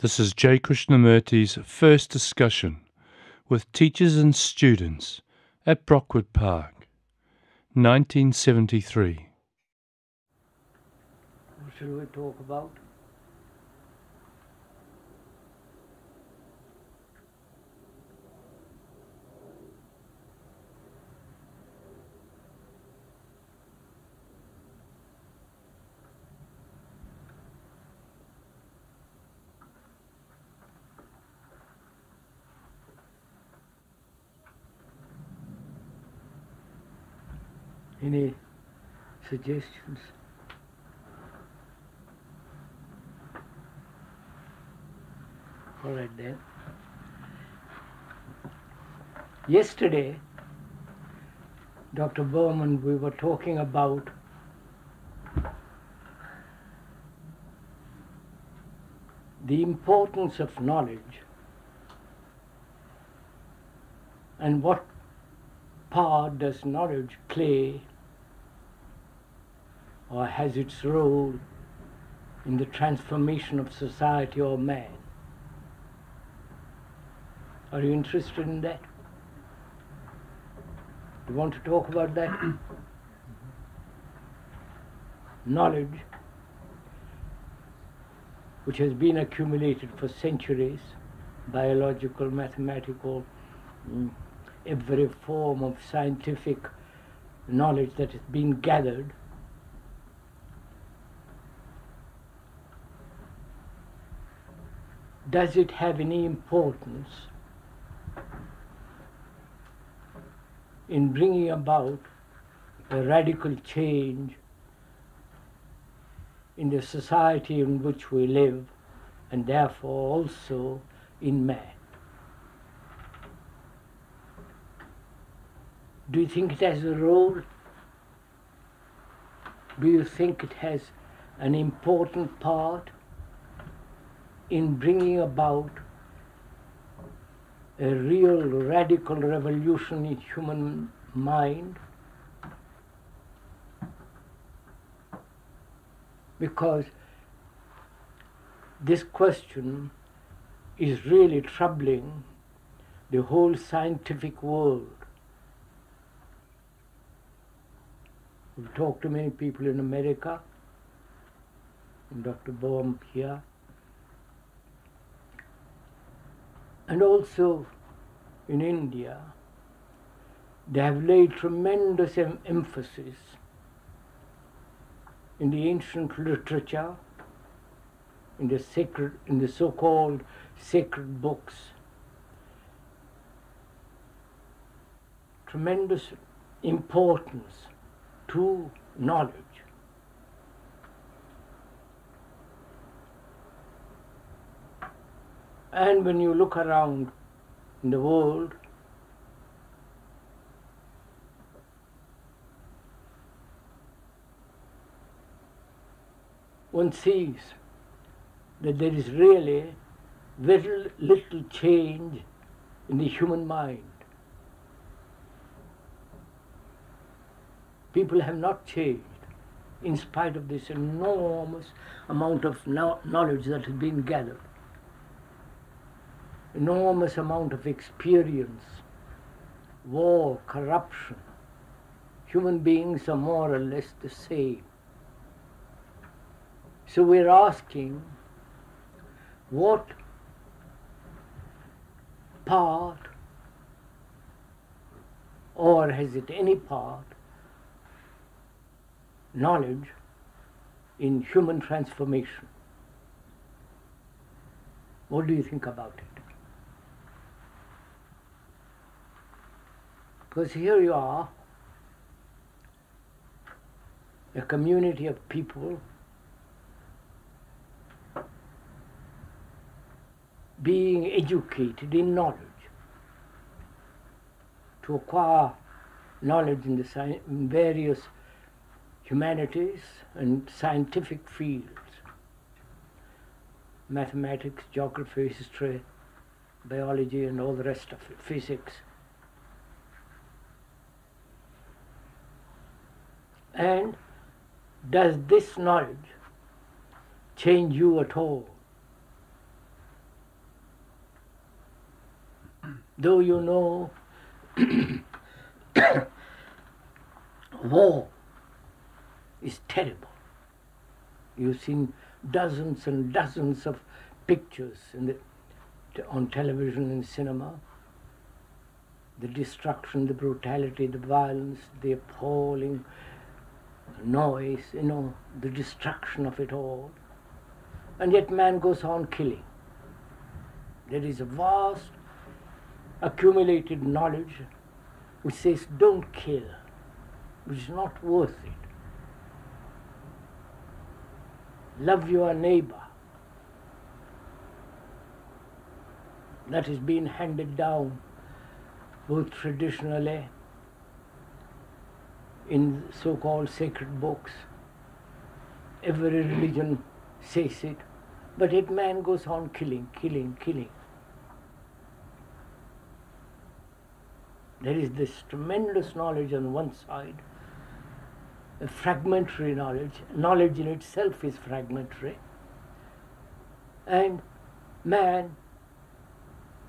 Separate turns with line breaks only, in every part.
This is J. Krishnamurti's first discussion with teachers and students at Brockwood Park, 1973.
What shall we talk about? Any suggestions? All right then. Yesterday, Dr. Bowman, we were talking about the importance of knowledge and what part does knowledge play or has its role in the transformation of society or man. Are you interested in that? You want to talk about that? Knowledge, which has been accumulated for centuries, biological, mathematical, every form of scientific knowledge that has been gathered, does it have any importance in bringing about a radical change in the society in which we live, and therefore also in man? Do you think it has a role? Do you think it has an important part in bringing about a real radical revolution in human mind? Because this question is really troubling the whole scientific world. We've talked to many people in America, and Dr. Bohm here, and also in India. They have laid tremendous emphasis in the ancient literature, in the so-called sacred books, tremendous importance to knowledge. And when you look around in the world, one sees that there is really very little change in the human mind. People have not changed in spite of this enormous amount of knowledge that has been gathered. Enormous amount of experience, war, corruption. Human beings are more or less the same. So we're asking, what part, or has it any part, knowledge in human transformation? What do you think about it? Because here you are, a community of people being educated in knowledge, to acquire knowledge in various humanities and scientific fields, mathematics, geography, history, biology, and all the rest of it, physics. And does this knowledge change you at all? Though you know war is terrible. You've seen dozens and dozens of pictures on television and cinema. The destruction, the brutality, the violence, the appalling noise, the destruction of it all. And yet man goes on killing. There is a vast accumulated knowledge which says don't kill, which is not worth it. Love your neighbor. That is being handed down both traditionally in so-called sacred books. Every religion says it, but yet man goes on killing. There is this tremendous knowledge on one side, a fragmentary knowledge. Knowledge in itself is fragmentary. And man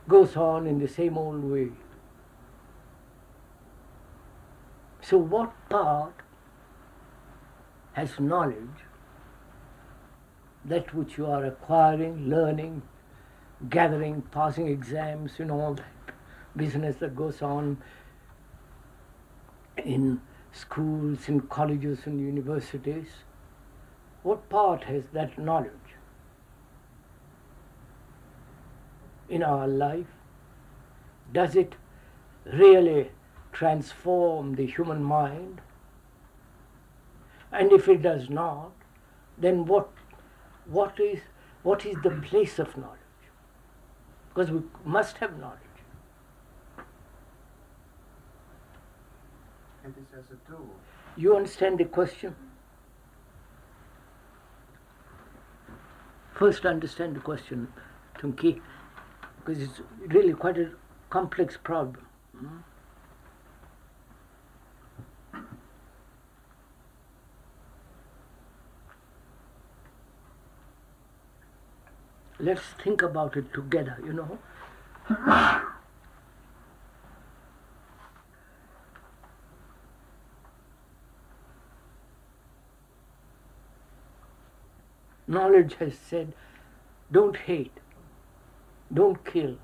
goes on in the same old way. So what part has knowledge, that which you are acquiring, learning, gathering, passing exams, all that business that goes on in schools, in colleges and universities, what part has that knowledge in our life? Does it really transform the human mind? And if it does not, then what is the place of knowledge? Because we must have knowledge.
It is as a tool.
You understand the question? First understand the question, Tunki, because it's really quite a complex problem. Let's think about it together, Knowledge has said, don't hate, don't kill,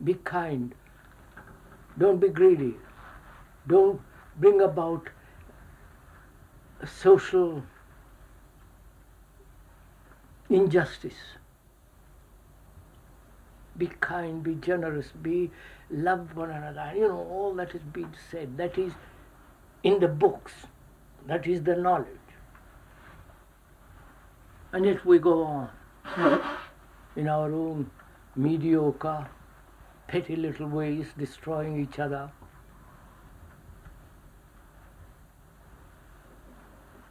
be kind, don't be greedy, don't bring about a social injustice. Be kind, be generous, love one another. All that is being said. That is in the books. That is the knowledge. And yet we go on in our own mediocre, petty little ways, destroying each other.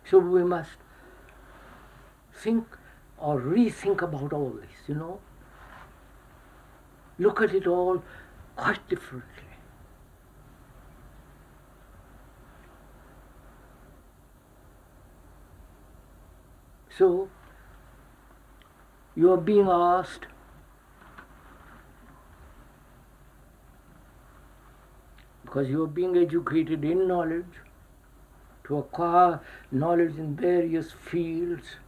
So we must think or rethink about all this, Look at it all quite differently. So, you are being asked because you are being educated in knowledge, to acquire knowledge in various fields,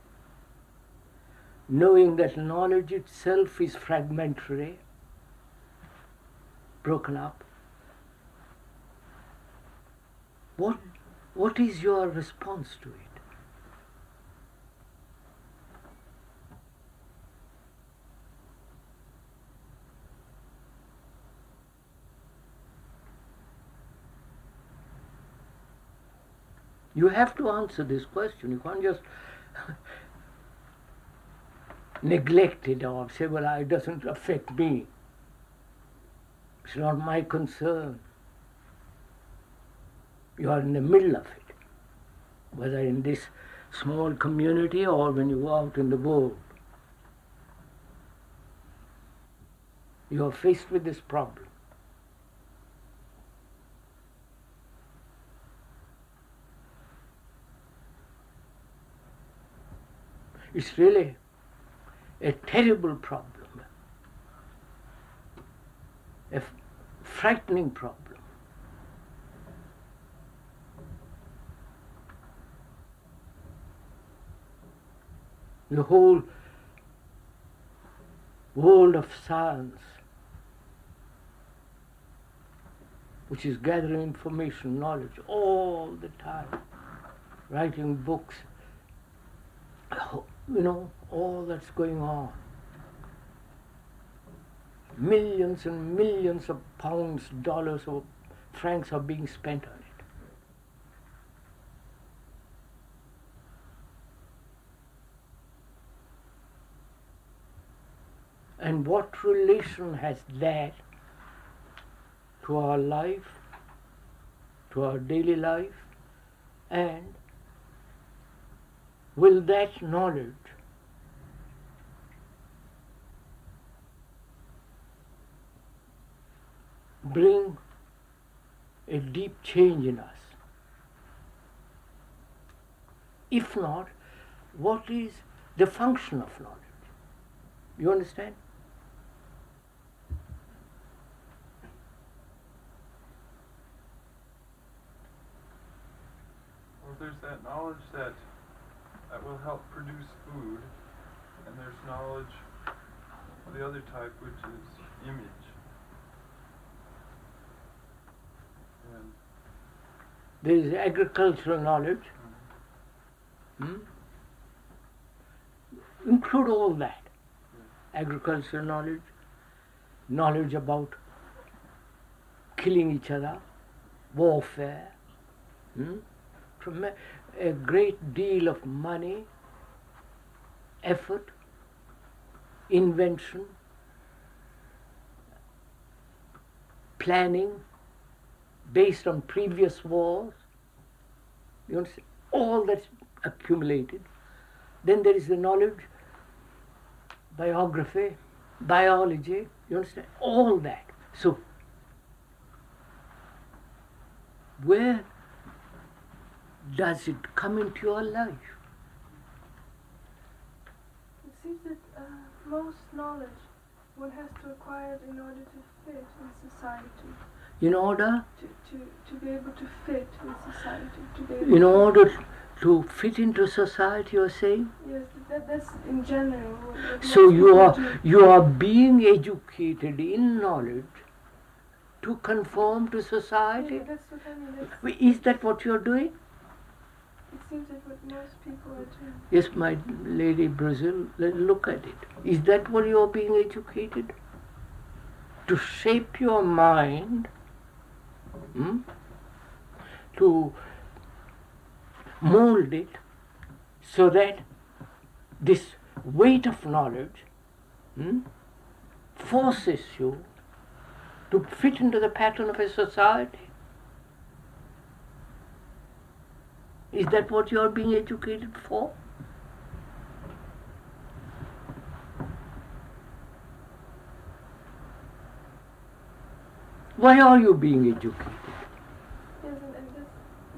knowing that knowledge itself is fragmentary, broken up. What is your response to it? You have to answer this question. You can't just neglect it or say, well, it doesn't affect me. It's not my concern. You are in the middle of it, whether in this small community or when you go out in the world. You are faced with this problem. It's really a terrible problem, a frightening problem. The whole world of science, which is gathering information, knowledge all the time, writing books, all that's going on. Millions and millions of pounds, dollars, or francs are being spent on it. And what relation has that to our life, to our daily life, and will that knowledge bring a deep change in us? If not, what is the function of knowledge? You understand?
Well, there's that knowledge that will help produce food, and there's knowledge of the other type, which is image. And
there is agricultural knowledge. Include all that. Agricultural knowledge, knowledge about killing each other, warfare, a great deal of money, effort, invention, planning based on previous wars. You understand? All that's accumulated. Then there is the knowledge, biography, biology, you understand? All that. So, where does it come into your life?
It seems that most knowledge one has to acquire it in order to fit in society.
In order?
To be able to fit in society. To be able
in order to fit into society, you're saying?
Yes, that's in general.
So you are being educated in knowledge to conform to society?
Yeah, that's what I mean.
Is that what you're doing?
It seems that what most people are doing.
Yes, my lady Brazil, look at it. Is that what you're being educated? To shape your mind, to mold it so that this weight of knowledge forces you to fit into the pattern of a society. Is that what you are being educated for? Why are you being educated?
Yes, and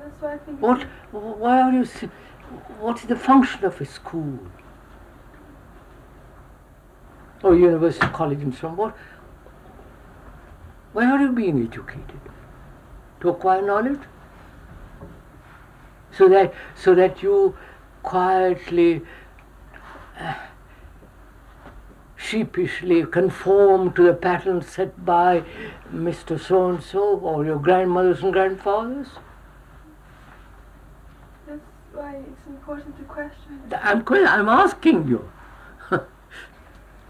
that's why I think.
Why are you? What's the function of a school or university, college, and so on? Why are you being educated? To acquire knowledge? So that you quietly, sheepishly conform to the pattern set by Mr. So-and-so or your grandmothers and grandfathers?
That's why it's important to question.
I'm asking you.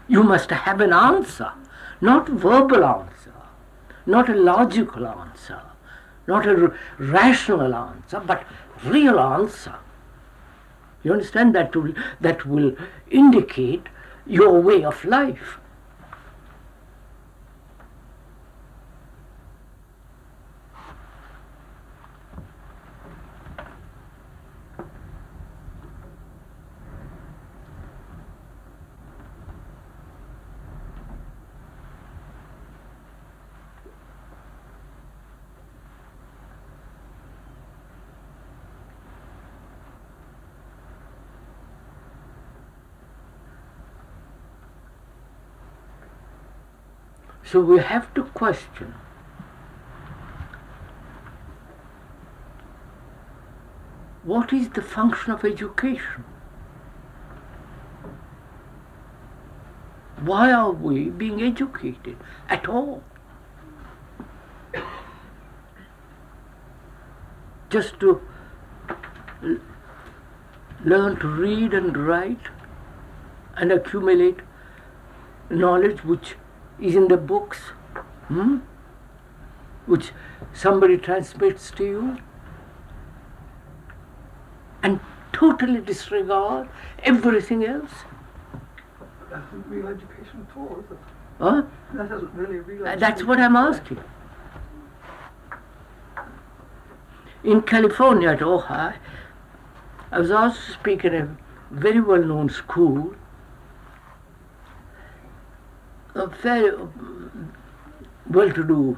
You must have an answer, not verbal answer, not a logical answer, not a rational answer, but real answer. You understand? That will indicate your way of life. So we have to question what is the function of education? Why are we being educated at all? Just to learn to read and write and accumulate knowledge which is in the books, which somebody transmits to you, and totally disregard everything else.
That isn't real education at all, is it?
Huh?
That isn't really real education.
That's what I'm asking. In California at Ojai, I was asked to speak in a very well-known school, a very well-to-do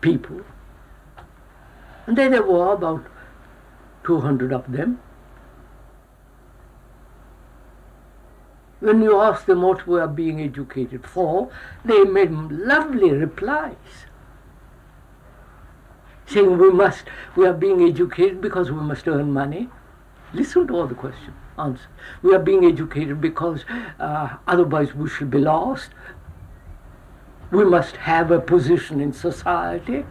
people, and there were about 200 of them. When you ask them what we are being educated for, they made lovely replies, saying we are being educated because we must earn money. Listen to all the questions, answer. We are being educated because otherwise we shall be lost. We must have a position in society.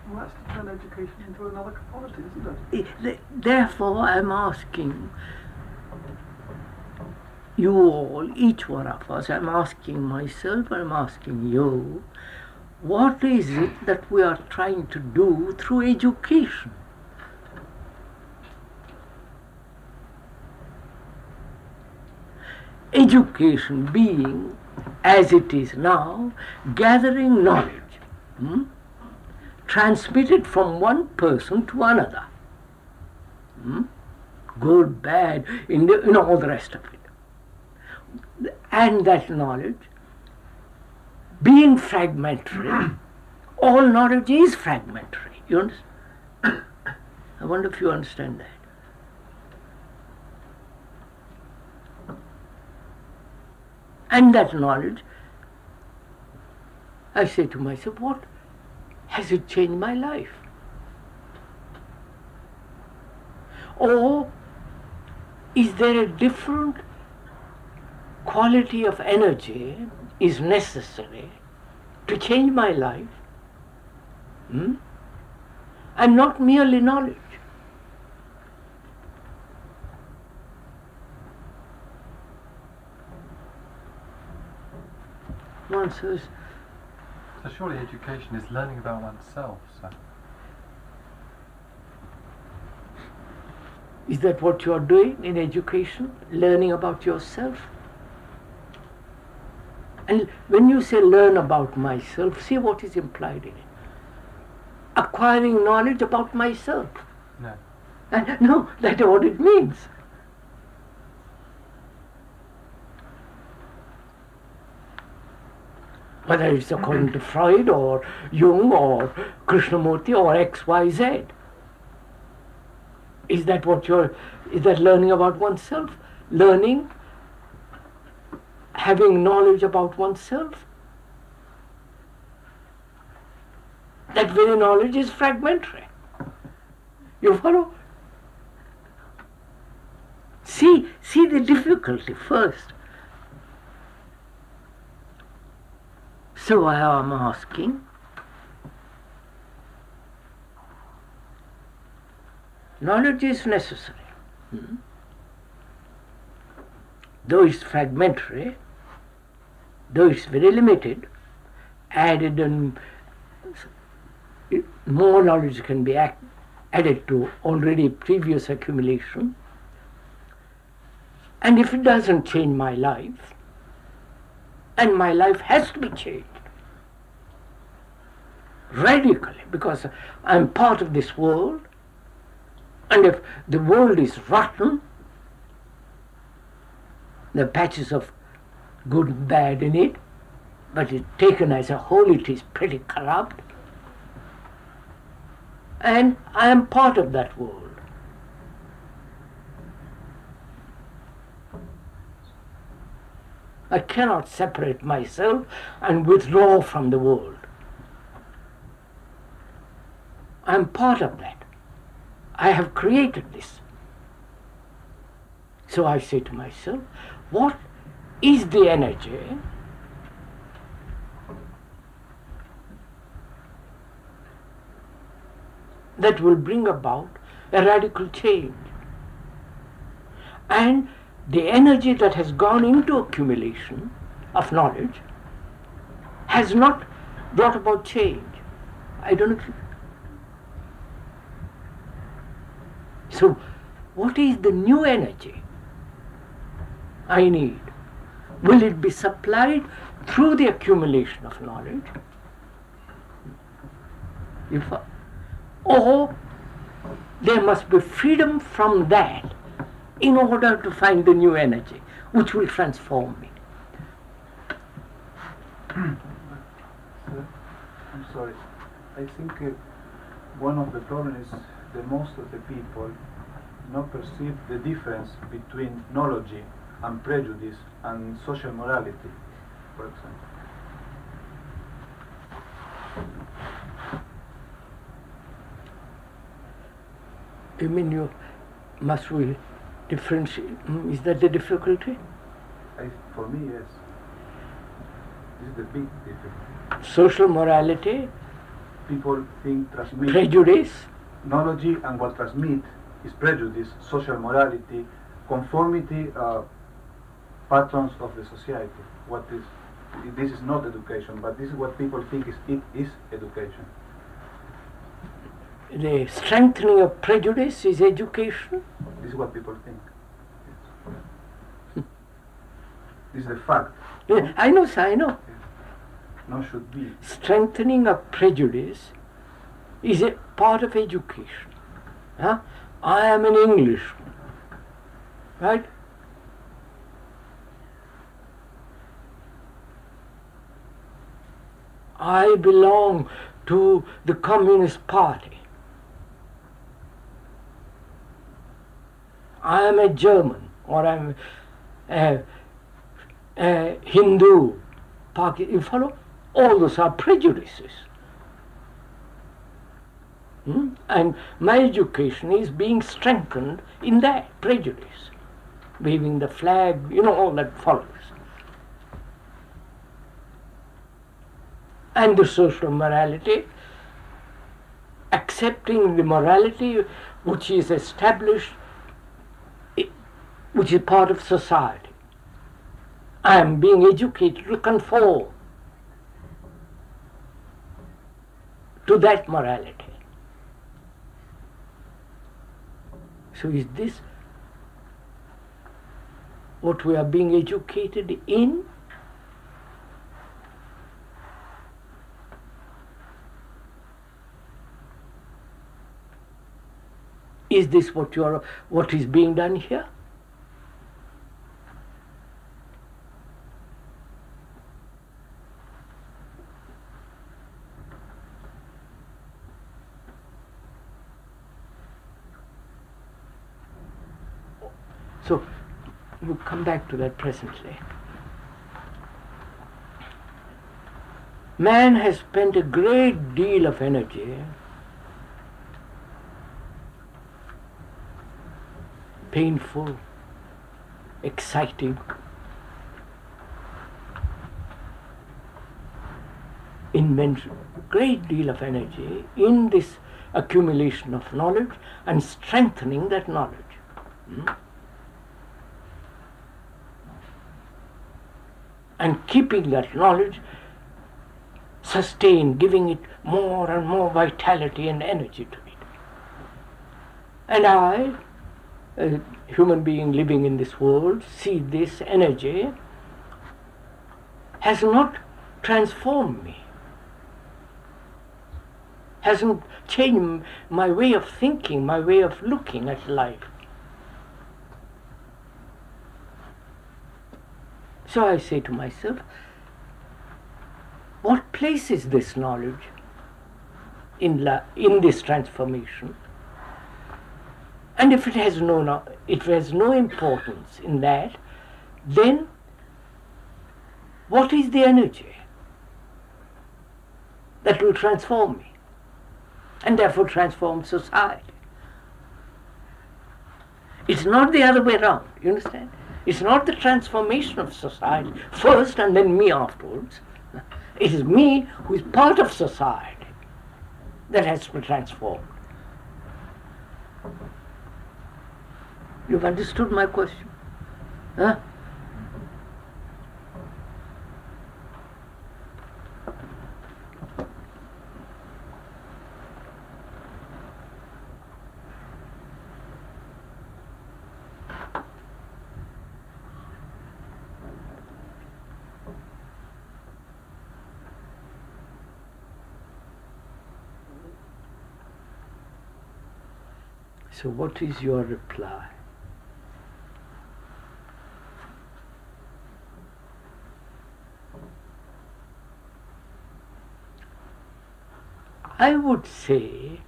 Well, that's to turn education into another commodity, isn't it?
Therefore, I'm asking you all, each one of us, I'm asking myself, I'm asking you, what is it that we are trying to do through education? Education being, as it is now, gathering knowledge, transmitted from one person to another, good, bad, all the rest of it. And that knowledge, being fragmentary, all knowledge is fragmentary. You understand? I wonder if you understand that. And that knowledge, I say to myself, what has it changed my life? Or is there a different quality of energy is necessary to change my life? And not merely knowledge. One says,
so surely education is learning about oneself, sir.
Is that what you are doing in education? Learning about yourself? And when you say learn about myself, see what is implied in it. Acquiring knowledge about myself.
No.
No, that's what it means. Whether it's according to Freud or Jung or Krishnamurti or X, Y, Z. Is that learning about oneself? Learning, having knowledge about oneself? That very knowledge is fragmentary. You follow? See the difficulty first. So I am asking, knowledge is necessary. Though it's fragmentary, though it's very limited, added and more knowledge can be added to already previous accumulation. And if it doesn't change my life, and my life has to be changed radically, because I'm part of this world, and if the world is rotten, there are patches of good and bad in it, but it taken as a whole, it is pretty corrupt, and I am part of that world. I cannot separate myself and withdraw from the world. I am part of that. I have created this. So I say to myself, what is the energy that will bring about a radical change? And the energy that has gone into accumulation of knowledge has not brought about change. I don't know if you... So, what is the new energy I need? Will it be supplied through the accumulation of knowledge? Or there must be freedom from that in order to find the new energy which will transform me.
I'm sorry. I think one of the problems is that most of the people not perceive the difference between knowledge and prejudice and social morality, for example.
You mean must we differentiate? Is that the difficulty?
For me, yes. This is the big difficulty.
Social morality,
People think transmit
prejudice,
knowledge, and what transmit is prejudice, social morality, conformity, patterns of the society. This is not education, but this is what people think it is education.
The strengthening of prejudice is education.
This is what people think. Yes. This is the fact.
Yeah, I know, sir, I know.
No, should be.
Strengthening of prejudice is a part of education. Huh? I am an Englishman, right? I belong to the Communist Party. I am a German, or I am a Hindu, Pakistan. You follow? All those are prejudices. And my education is being strengthened in that prejudice. Waving the flag, all that follows. And the social morality, accepting the morality which is established, which is part of society. I am being educated to conform to that morality. So is this what we are being educated in? Is this what is being done here? So, we'll come back to that presently. Man has spent a great deal of energy painful, exciting, invention, great deal of energy in this accumulation of knowledge and strengthening that knowledge. And keeping that knowledge sustained, giving it more and more vitality and energy to it. And I, a human being living in this world, see this energy has not transformed me, hasn't changed my way of thinking, my way of looking at life. So I say to myself, what place is this knowledge in this transformation? And if it has no importance in that, then what is the energy that will transform me and therefore transform society? It's not the other way around, you understand? It's not the transformation of society first and then me afterwards. It is me who is part of society that has to be transformed. You've understood my question? Huh? So what is your reply? I would say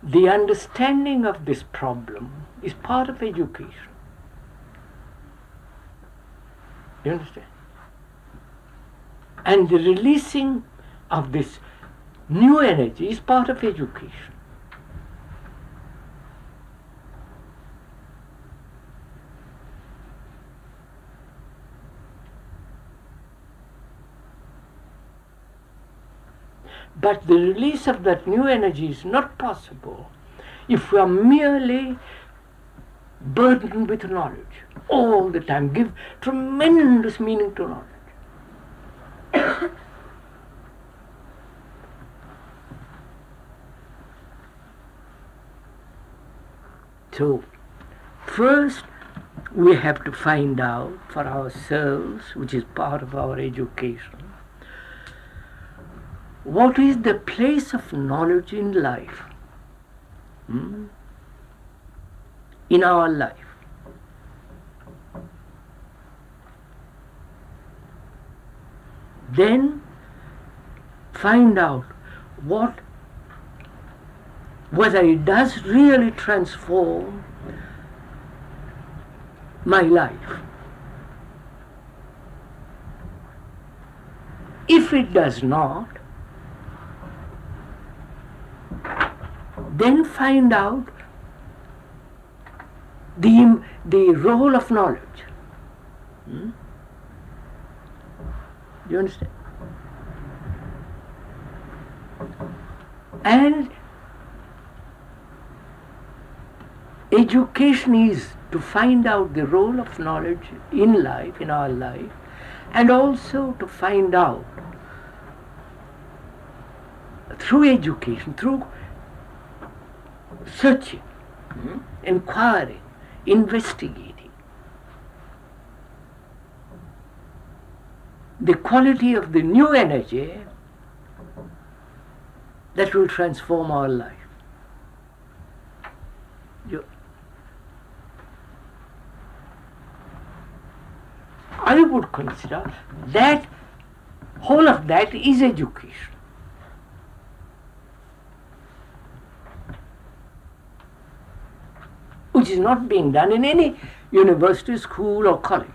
the understanding of this problem is part of education. You understand? And the releasing of this new energy is part of education. But the release of that new energy is not possible if we are merely burdened with knowledge all the time, give tremendous meaning to knowledge. So, first we have to find out for ourselves, which is part of our education, what is the place of knowledge in life, in our life. Then find out whether it does really transform my life. If it does not, then find out the role of knowledge. You understand? And education is to find out the role of knowledge in life, in our life, and also to find out through education, through searching, inquiring, investigating, the quality of the new energy that will transform our life. I would consider that whole of that is education. Which is not being done in any university, school or college.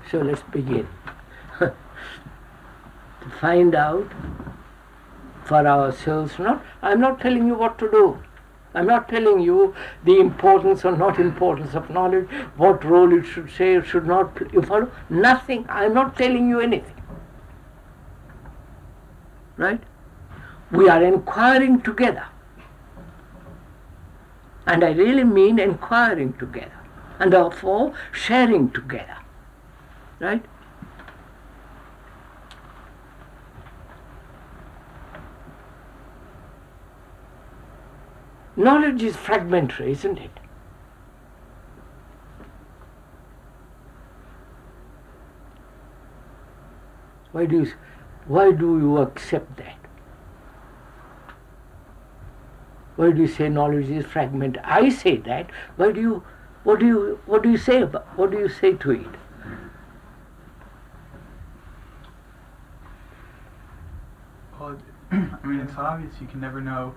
So let's begin. To find out for ourselves, I'm not telling you what to do. I'm not telling you the importance or not importance of knowledge, what role it should say, it should not play. You follow? Nothing. I'm not telling you anything. Right? We are inquiring together. And I really mean inquiring together. And therefore sharing together. Right? Knowledge is fragmentary, isn't it? Why do you accept that? Why do you say knowledge is fragmented? I say that. What do you say to it?
I mean, it's obvious you can never know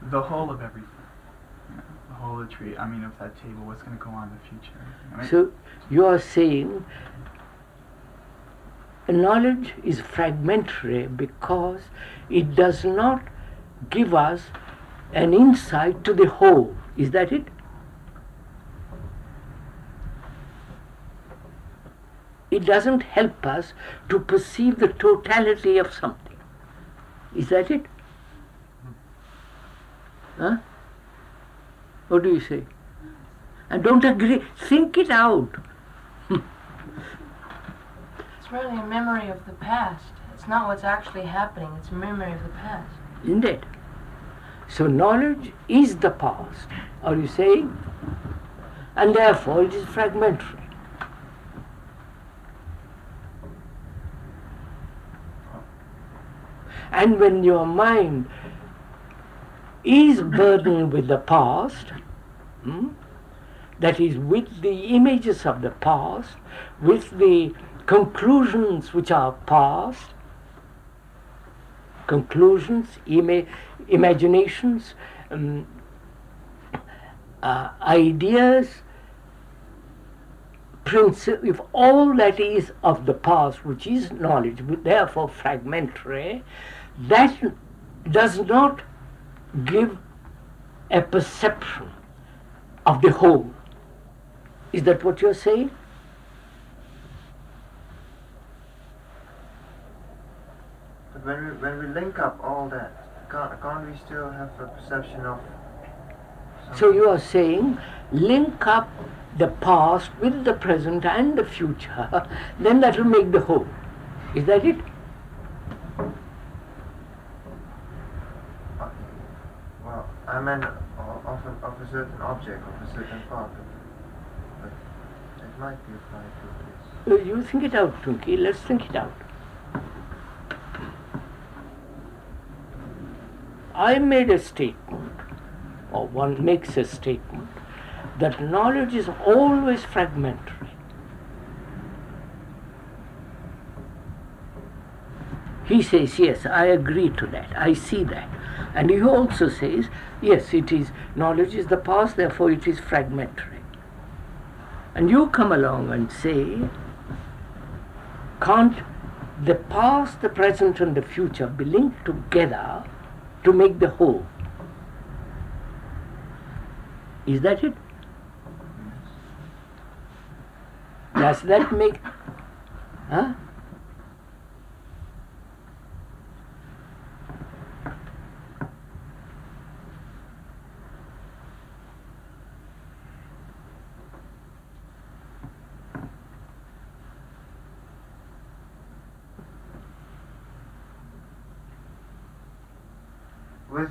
the whole of everything. You know, the whole of the tree. I mean, of that table, what's going to go on in the future. I mean,
So you are saying knowledge is fragmentary because it does not give us an insight to the whole. Is that it? It doesn't help us to perceive the totality of something. Is that it? Huh? What do you say? And don't agree. Think it out.
It's really a memory of the past. It's not what's actually happening. It's a memory of the past.
Isn't it? So knowledge is the past. Are you saying? And therefore it is fragmentary. And when your mind is burdened with the past, that is, with the images of the past, with the conclusions which are past, conclusions, imaginations, ideas, if all that is of the past, which is knowledge, therefore fragmentary, that does not give a perception of the whole. Is that what you're saying?
But when we link up all that, can't we still have a perception of something?
So you are saying link up the past with the present and the future, then that will make the whole. Is that it?
Well, I meant of a certain object, of a certain part of it. But it might be applied to this.
You think it out, Tunki. Let's think it out. I made a statement, or one makes a statement, that knowledge is always fragmentary. He says, yes, I agree to that, I see that. And he also says, yes, it is, knowledge is the past, therefore it is fragmentary. And you come along and say, can't the past, the present and the future be linked together to make the whole? Is that it? Does that make... Huh?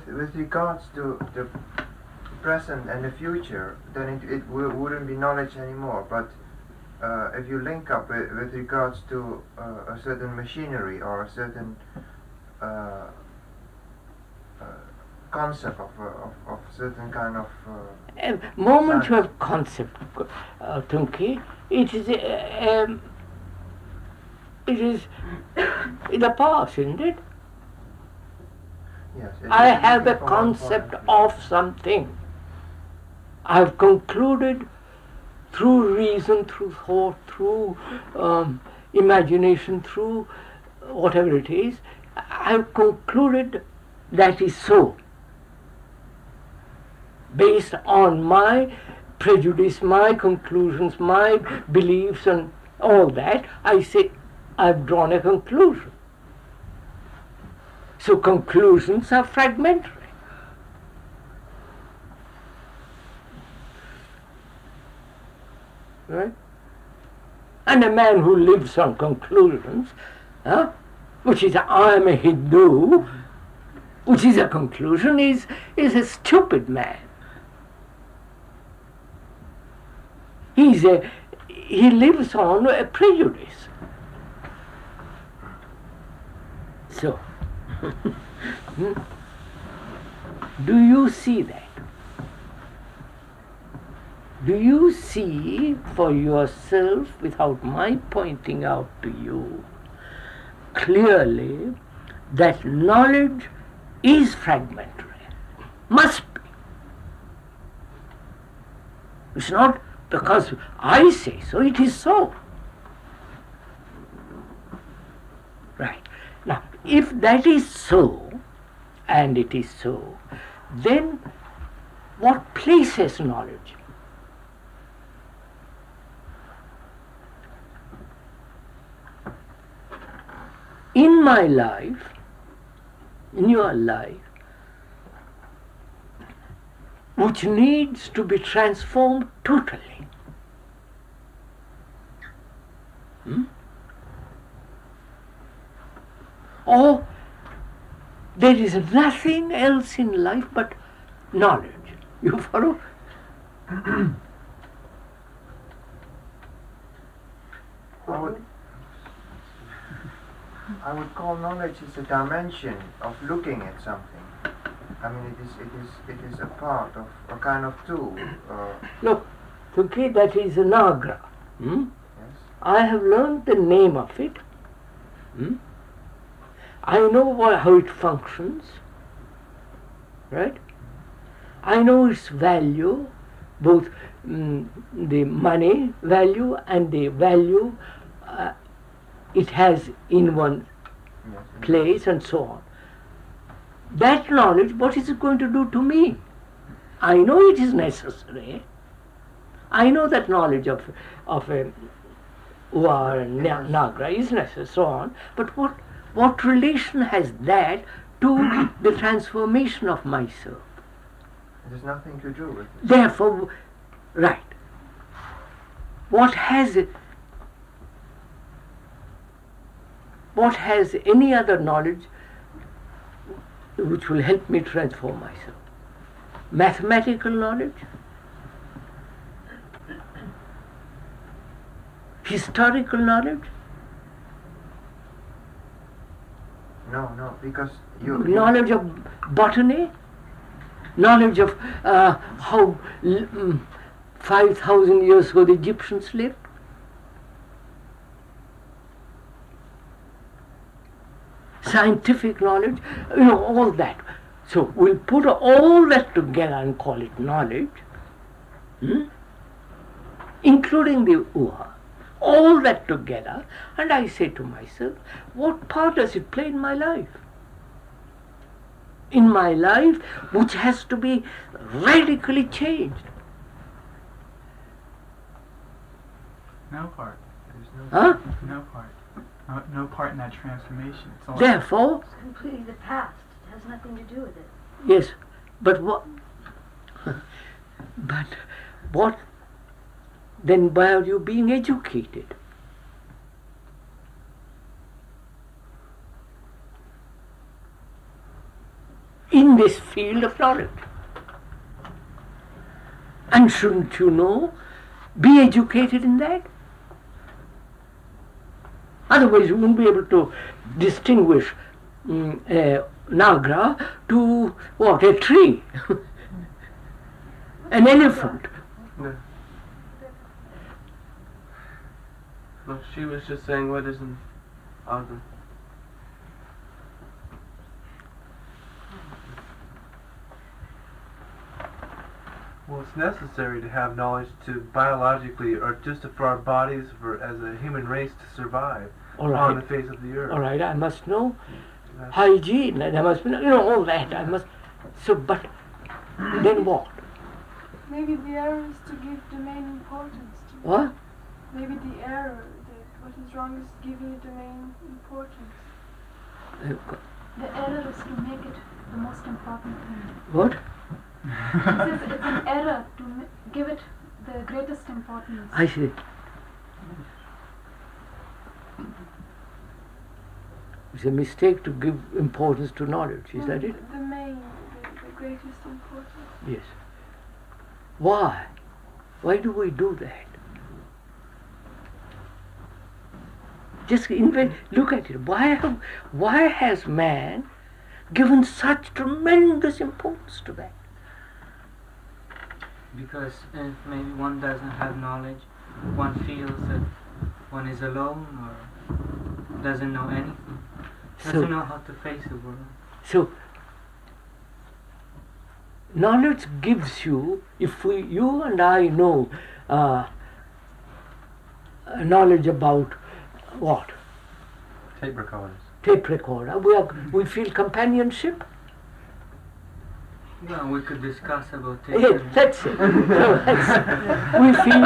With regards to the present and the future, then it wouldn't be knowledge anymore. But if you link up with regards to a certain machinery or a certain concept of certain kind of
a moment you have concept, Tunki, it is in the past, isn't it?
Yes,
I have a concept of something. I have concluded through reason, through thought, through imagination, through whatever it is, I have concluded that is so. Based on my prejudice, my conclusions, my beliefs and all that, I say I've drawn a conclusion. So conclusions are fragmentary. Right? And a man who lives on conclusions, which is I am a Hindu, which is a conclusion, is a stupid man. He lives on a prejudice. So, do you see that? Do you see for yourself, without my pointing out to you, clearly that knowledge is fragmentary. Must be. It's not because I say so, it is so. Right. Now, if that is so, and it is so, then what place has knowledge? In my life, in your life, which needs to be transformed totally. Or there is nothing else in life but knowledge. You follow?
I would call knowledge is a dimension of looking at something. I mean, it is a part of a kind of tool.
Look, okay, that is a nagra.
Yes.
I have learned the name of it. I know how it functions. Right? I know its value, both the money value and the value it has in one place and so on. That knowledge, what is it going to do to me? I know it is necessary. I know that knowledge of a Uva and Nagra is necessary, so on. But what relation has that to the transformation of myself?
It has nothing to do with it.
Therefore, right. What has any other knowledge which will help me transform myself? Mathematical knowledge? Historical knowledge?
No, because
knowledge of botany? Knowledge of how 5,000 years ago the Egyptians lived? Scientific knowledge, all that. So we'll put all that together and call it knowledge, including the Uha. All that together, and I say to myself, what part does it play in my life? In my life, which has to be radically changed.
No part.
Huh?
No part. No part in that transformation. It's all
Therefore,
it's completely the past. It has nothing to do with it.
yes, but what? But what? Then why are you being educated? In this field of knowledge. And shouldn't you know? Be educated in that. Otherwise you won't be able to distinguish Nagra to what? A tree. An elephant.
No. No, she was just saying what isn't awesome. Well, it's necessary to have knowledge to biologically, or just for our bodies, as a human race, to survive on the face of the earth.
All right, I must know hygiene, and I must know, all that. I must. So, but then what?
Maybe the error is to give the main importance to it.
What?
Maybe the error, what is wrong, is giving it the main importance.
The error is to make it the most important thing.
What?
It's an error to give it the greatest importance.
I see. It's a mistake to give importance to knowledge, is that it?
The main, the greatest importance.
Yes. Why? Why do we do that? Just look at it. Why has man given such tremendous importance to that?
Because if maybe one doesn't have knowledge, one feels that one is alone or doesn't know anything. Doesn't know how to face the world.
So, knowledge gives you, if you and I know knowledge about what?
Tape recorders.
Tape recorder. We feel companionship.
Well, we could discuss about
Yeah,
tape.
that's it. So we feel.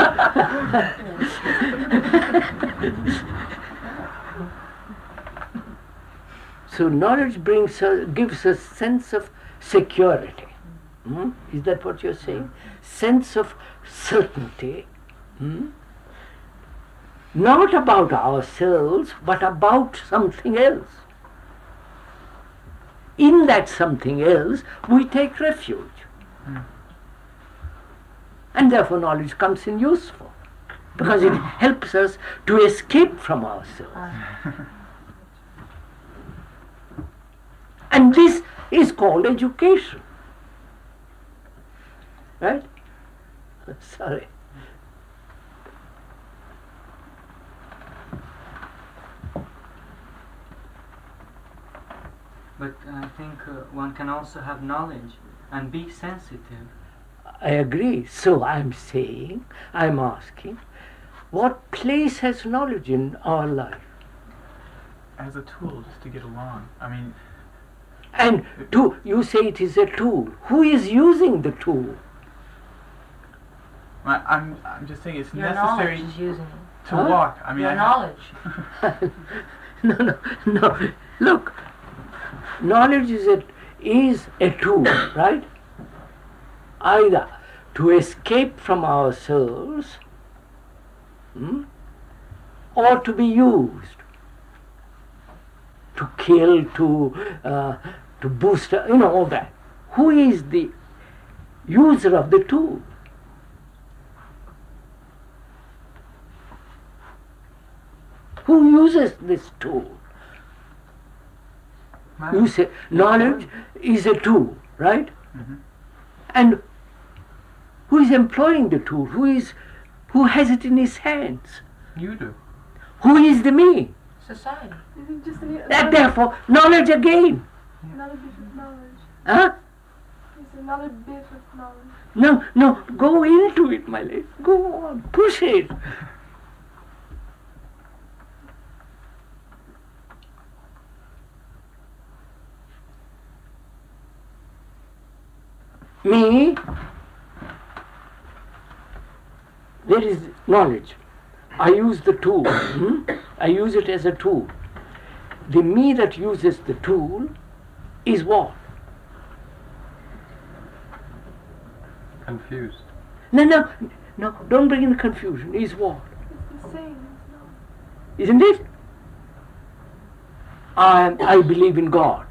So knowledge gives us sense of security. Is that what you're saying? Sense of certainty. Not about ourselves, but about something else. In that something else, we take refuge. And therefore knowledge comes in useful, because it helps us to escape from ourselves. And this is called education. Right? Sorry.
But I think one can also have knowledge and be sensitive.
I agree. So I'm asking, what place has knowledge in our life?
As a tool, just to get along. I mean...
And you say it is a tool. Who is using the tool?
I'm just saying it's
Your
necessary
knowledge is using it.
to walk. I mean,
Your knowledge.
No. Look, knowledge is a tool, right? Either to escape from ourselves, or to be used to kill, to boost, all that. Who is the user of the tool? Who uses this tool? You say knowledge is a tool, right? And who is employing the tool? Who has it in his hands?
You do.
Who is the me?
Society.
Just
And therefore, knowledge again.
another bit of knowledge.
Huh?
It's another bit of knowledge.
No, go into it, my lady. Go on, push it. Me, there is knowledge. I use the tool. I use it as a tool. The me that uses the tool is what?
Confused.
No, don't bring in confusion. Is what?
It's the same as knowledge.
Isn't it? I believe in God.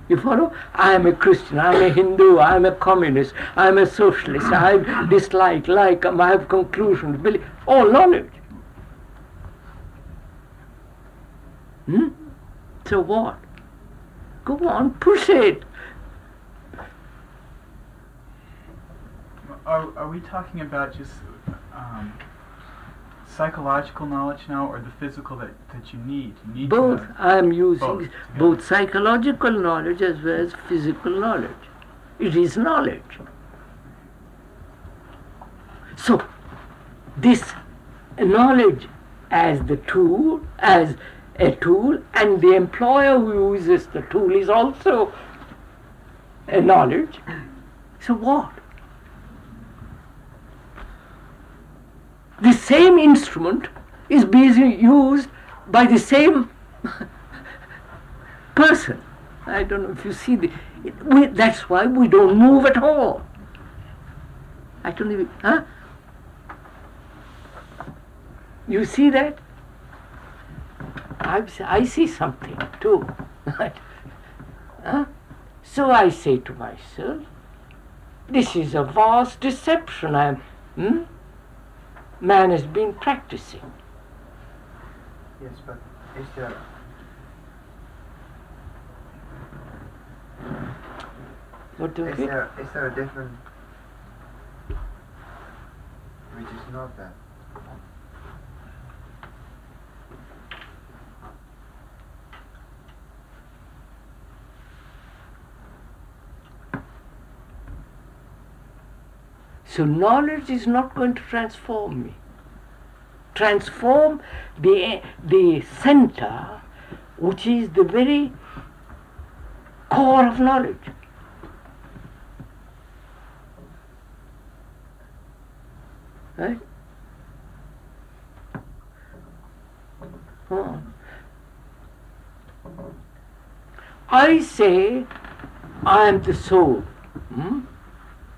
You follow? I am a Christian, I am a Hindu, I am a communist, I am a socialist, I dislike, I have conclusions, believe, all knowledge. So what? Go on, push it.
Are we talking about just psychological knowledge now, or the physical that you need? You need
both. I am using both psychological knowledge as well as physical knowledge. It is knowledge. So, this knowledge as a tool, and the employer who uses the tool is also a knowledge. So what? The same instrument is being used by the same person. I don't know if you see that's why we don't move at all. I don't even, You see that? I see something too. So I say to myself, this is a vast deception man has been practicing.
Yes, but is there...
What do you think?
Is there a different... which is not that?
So knowledge is not going to transform me. Transform the center, which is the very core of knowledge. Right? I say, I am the soul.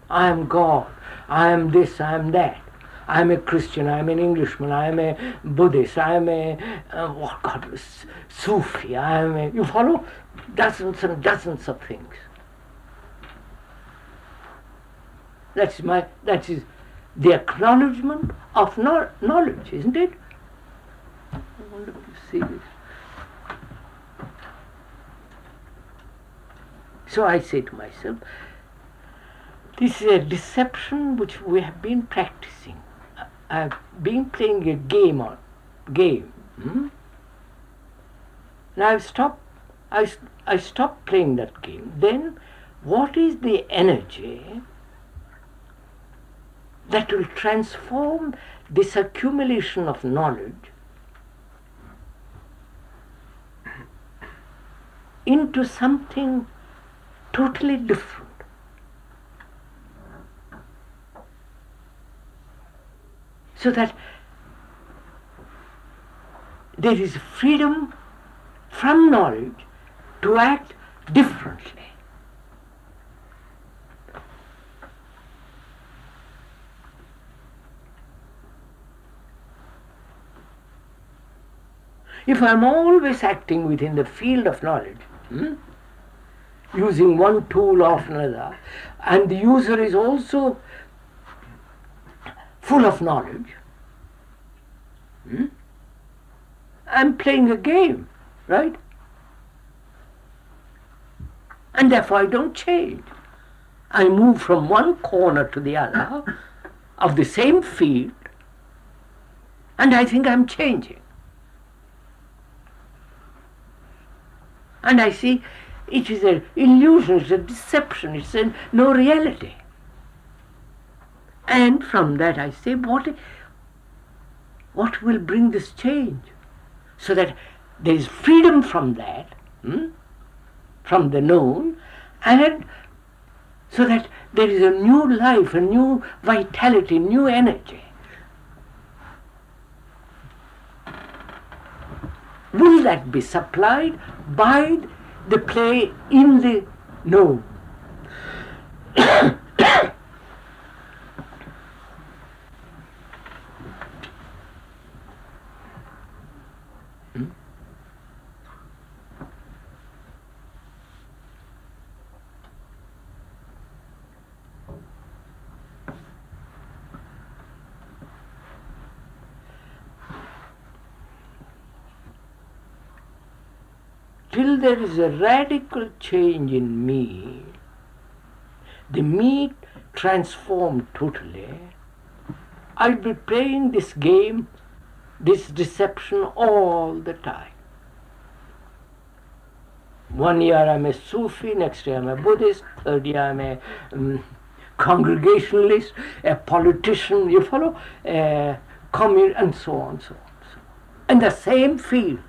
I am God. I am this, I am that. I am a Christian, I am an Englishman, I am a Buddhist, I am a, Sufi, I am a, you follow? Dozens and dozens of things. That is the acknowledgement of knowledge, isn't it? I wonder if you see this. So I say to myself, this is a deception which we have been practicing. I've been playing a game. Now I stopped playing that game. Then what is the energy that will transform this accumulation of knowledge into something totally different? So that there is freedom from knowledge to act differently. If I am always acting within the field of knowledge, using one tool after another, and the user is also full of knowledge, I'm playing a game, right? And therefore I don't change. I move from one corner to the other of the same field, and I think I'm changing. And I see it is an illusion, it's a deception, it's no reality. And from that I say, what will bring this change? So that there is freedom from that, from the known, and so that there is a new life, a new vitality, new energy. Will that be supplied by the play in the known? Till there is a radical change in me, the me transformed totally, I'll be playing this game, this deception all the time. One year I'm a Sufi, next year I'm a Buddhist, third year I'm a Congregationalist, a politician, you follow, a communist, and so on, so on. In the same field.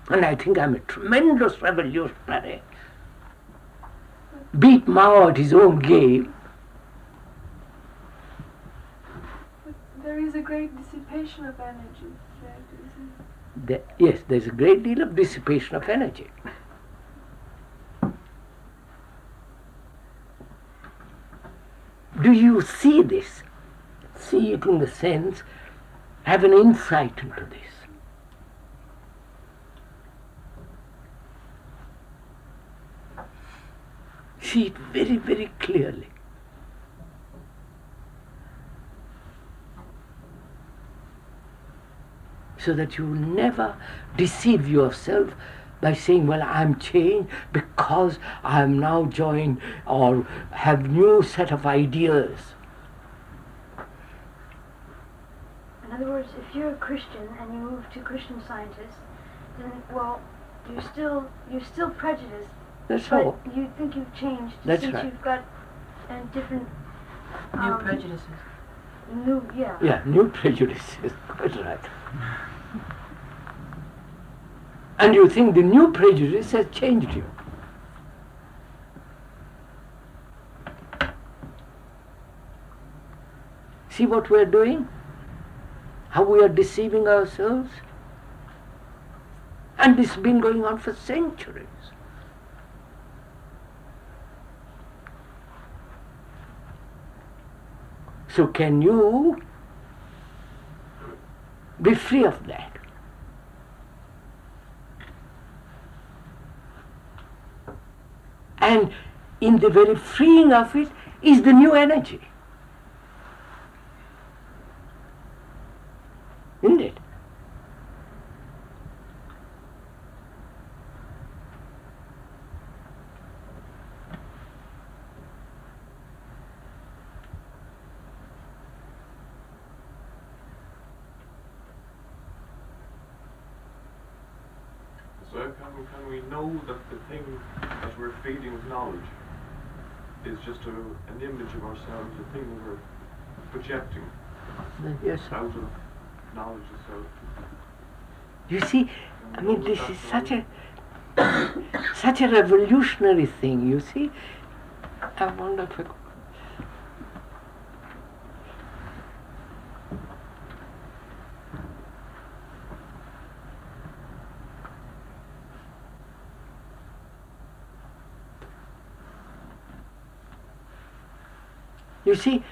And I think I'm a tremendous revolutionary. Beat Mao at his own game.
But there is a great dissipation of energy.
Yes, there's a great deal of dissipation of energy. Do you see this? See it in the sense, have an insight into this. See it very, very clearly. So that you never deceive yourself by saying, well, I'm changed because I'm now joined or have new set of ideas.
In other words, if you're a Christian and you move to Christian Scientists, then, well, you're still prejudiced
That's
but
all.
you think you've changed
That's
since
right.
you've got different
New prejudices.
New prejudices. Quite right. And you think the new prejudice has changed you. See what we are doing? How we are deceiving ourselves? And this has been going on for centuries. So can you be free of that? And in the very freeing of it is the new energy. Isn't it?
So can we know that the thing that we're feeding with knowledge is just an image of ourselves, a thing that we're projecting
Yes.
out of knowledge itself?
You see, I mean, this is such a revolutionary thing, you see. I wonder if I could. You see,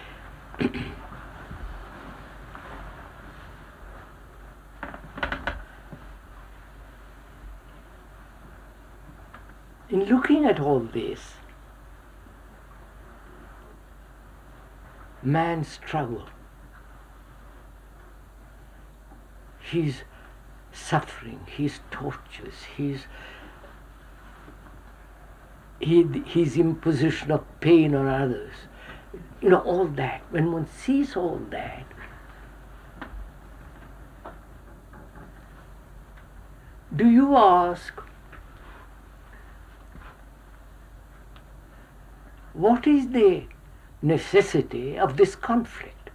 in looking at all this, man's struggle, his suffering, his tortures, his imposition of pain on others, all that, when one sees all that, do you ask, what is the necessity of this conflict?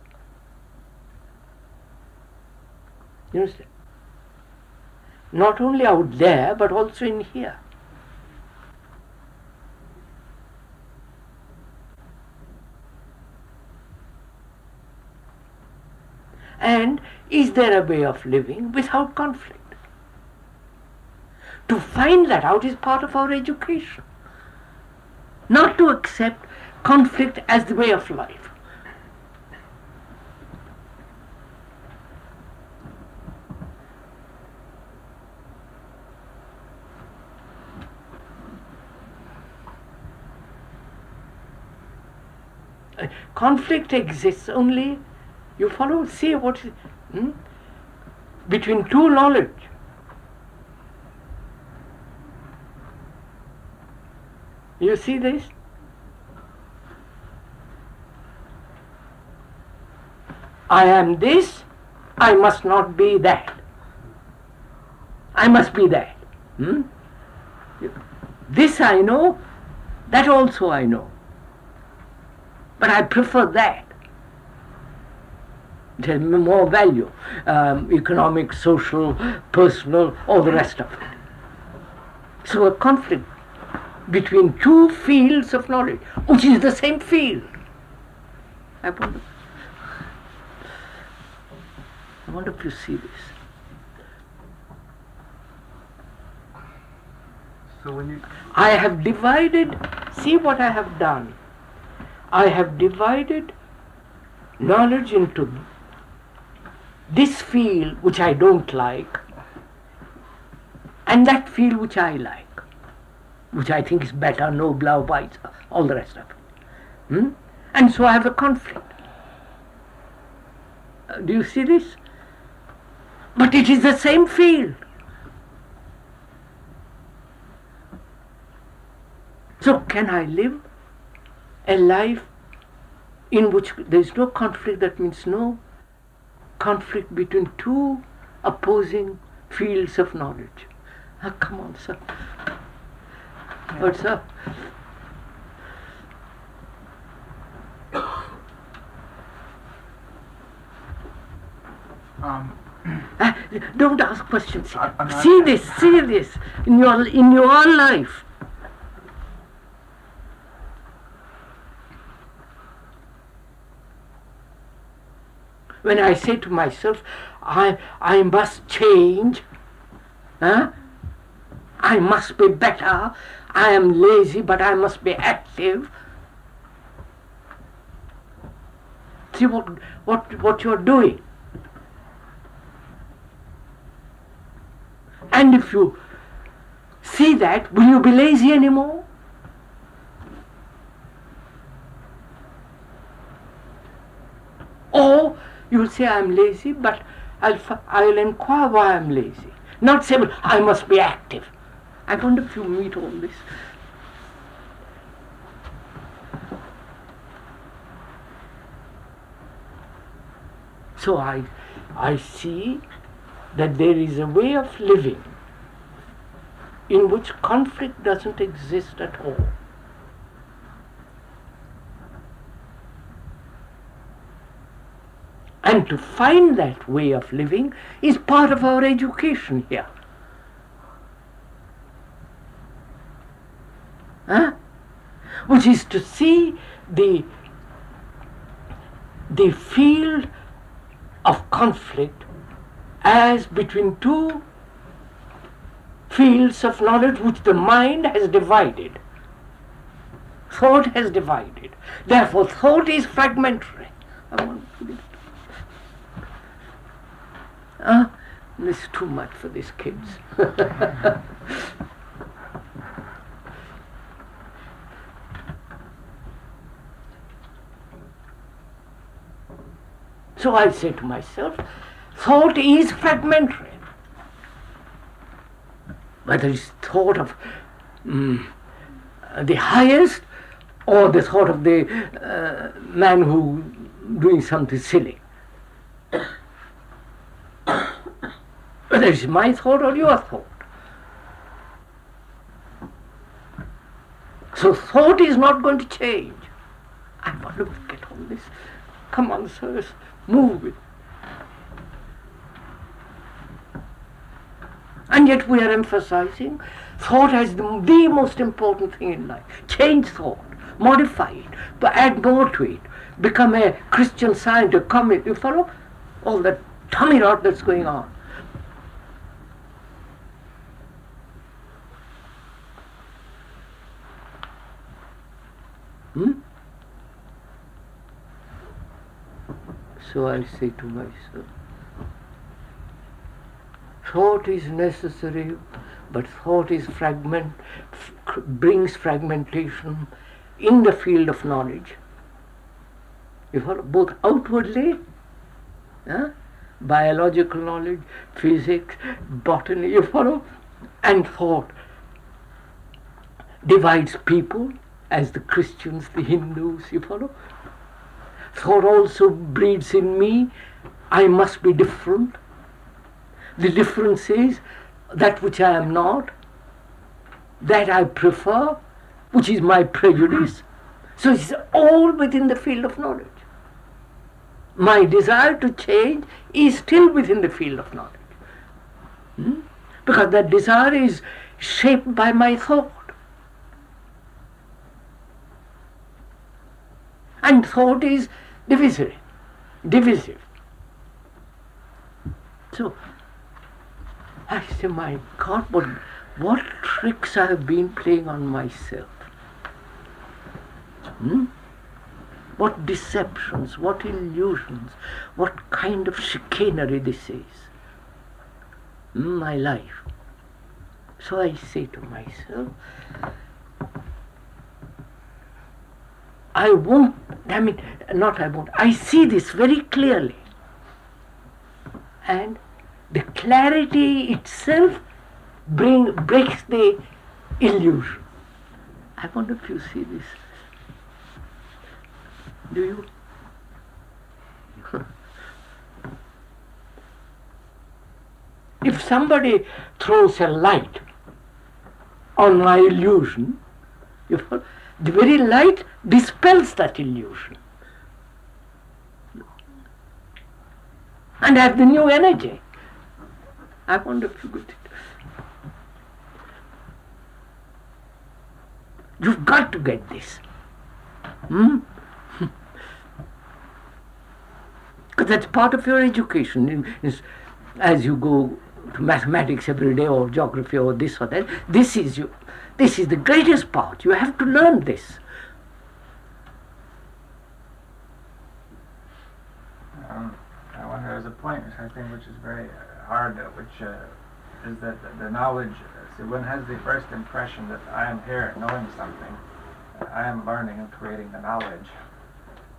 You understand? Not only out there, but also in here. And is there a way of living without conflict? To find that out is part of our education. Not to accept conflict as the way of life. Conflict exists only, you follow, see what is, between two knowledge. You see this? I am this, I must not be that. I must be that. This I know, that also I know. But I prefer that. It has more value, economic, social, personal, all the rest of it. So a conflict between two fields of knowledge, which is the same field. I wonder if you see this.
So when you...
I have divided, see what I have done. I have divided knowledge into this field which I don't like and that field which I like, which I think is better, nobler, wiser, all the rest of it. And so I have a conflict. Do you see this? But it is the same field. So can I live a life in which there is no conflict? That means no conflict between two opposing fields of knowledge. Come on, sir. What's up? Don't ask questions. See this in your life. When I say to myself, I must change, I must be better, I am lazy but I must be active. See what you're doing. And if you see that, will you be lazy anymore? Or you will say, I'm lazy, but I'll inquire why I'm lazy. Not say, well, I must be active. I wonder if you meet all this. So I see that there is a way of living in which conflict doesn't exist at all. And to find that way of living is part of our education here. Which is to see the field of conflict as between two fields of knowledge which the mind has divided. Thought has divided. Therefore, thought is fragmentary. I want to put it. This is too much for these kids. So I say to myself, thought is fragmentary. Whether it's thought of the highest or the thought of the man who doing something silly. Whether it's my thought or your thought. So thought is not going to change. I want to get on this. Come on, sirs, move it. And yet we are emphasizing thought as the most important thing in life. Change thought, modify it, but add more to it. Become a Christian Scientist, commit. You follow? All that tummy rot that's going on. So I say to myself, thought is necessary, but thought is brings fragmentation in the field of knowledge. You follow? Both outwardly, biological knowledge, physics, botany, you follow? And thought divides people, as the Christians, the Hindus, you follow? Thought also breeds in me, I must be different. The difference is that which I am not, that I prefer, which is my prejudice. So it's all within the field of knowledge. My desire to change is still within the field of knowledge. Because that desire is shaped by my thought. And thought is divisive. So I say, my God, what tricks I have been playing on myself. What deceptions, what illusions, what kind of chicanery this is. My life. So I say to myself, I see this very clearly. And the clarity itself breaks the illusion. I wonder if you see this. Do you? If somebody throws a light on my illusion, you follow? The very light dispels that illusion. And I have the new energy. I wonder if you could. You've got to get this. Because that's part of your education. As you go to mathematics every day, or geography, or this or that, this is the greatest part. You have to learn this.
I wonder, there's a point, I think, which is very hard, which is that the knowledge, see, one has the first impression that I am here knowing something, I am learning and creating the knowledge.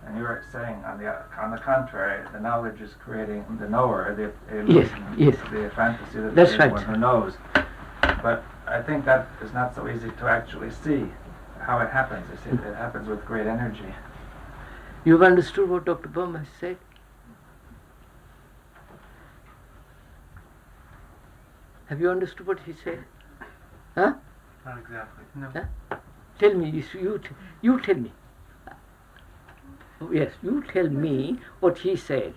And you were saying, on the contrary, the knowledge is creating the knower, the illusion,
yes.
the fantasy that
That's
there is
right.
one who knows. But I think that is not so easy to actually see how it happens. You see, it happens with great energy.
You've understood what Dr. Burma said? Have you understood what he said? Huh?
Not exactly. No.
Huh? Tell me, you tell me. Yes, you tell me what he said.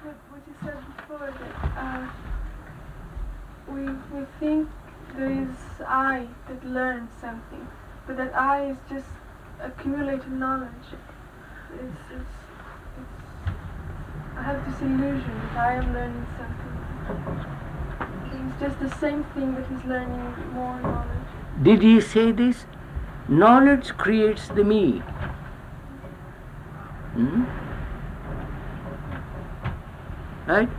What you said before, that we think there is I that learns something, but that I is just accumulated knowledge. I have this illusion that I am learning something. It's just the same thing, but he's learning more knowledge.
Did he say this? Knowledge creates the me. Right?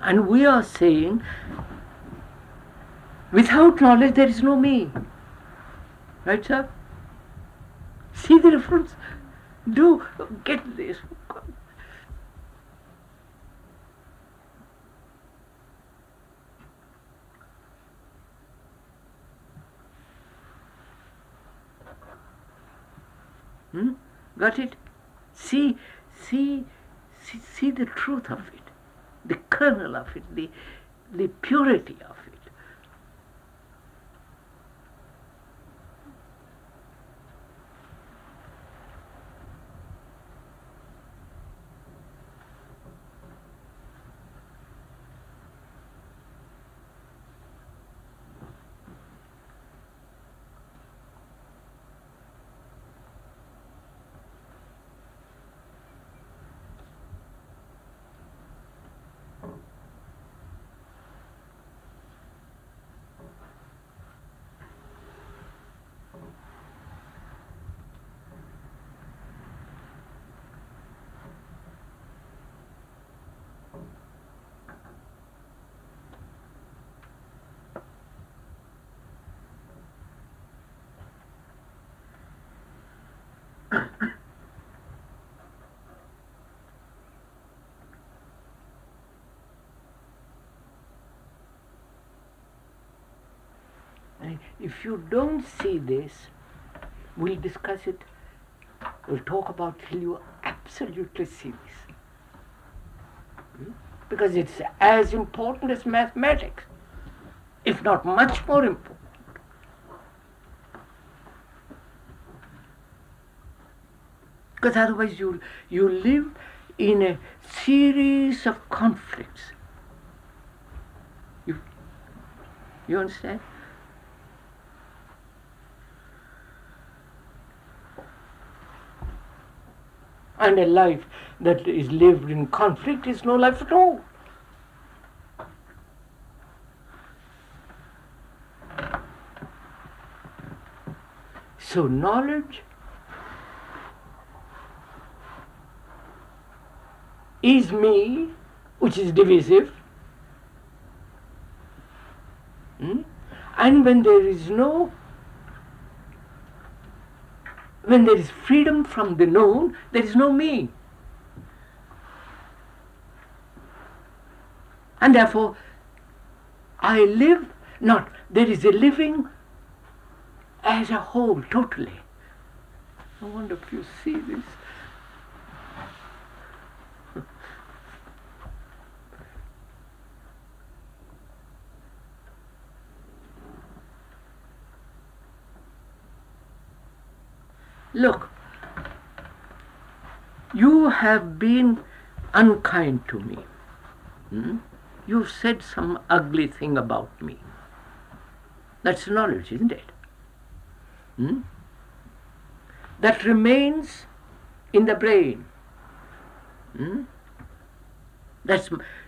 And we are saying, without knowledge there is no me. Right, sir? See the difference? Do get this. Got it? See the truth of it, the kernel of it, the purity of it. If you don't see this, we'll discuss it, we'll talk about till you absolutely see this. Because it's as important as mathematics, if not much more important. Because otherwise you live in a series of conflicts. You understand? And a life that is lived in conflict is no life at all. So knowledge is me, which is divisive. And when there is freedom from the known, there is no me. And therefore, I live not, there is a living as a whole, totally. I wonder if you see this. Look, you have been unkind to me. You've said some ugly thing about me. That's knowledge, isn't it? That remains in the brain.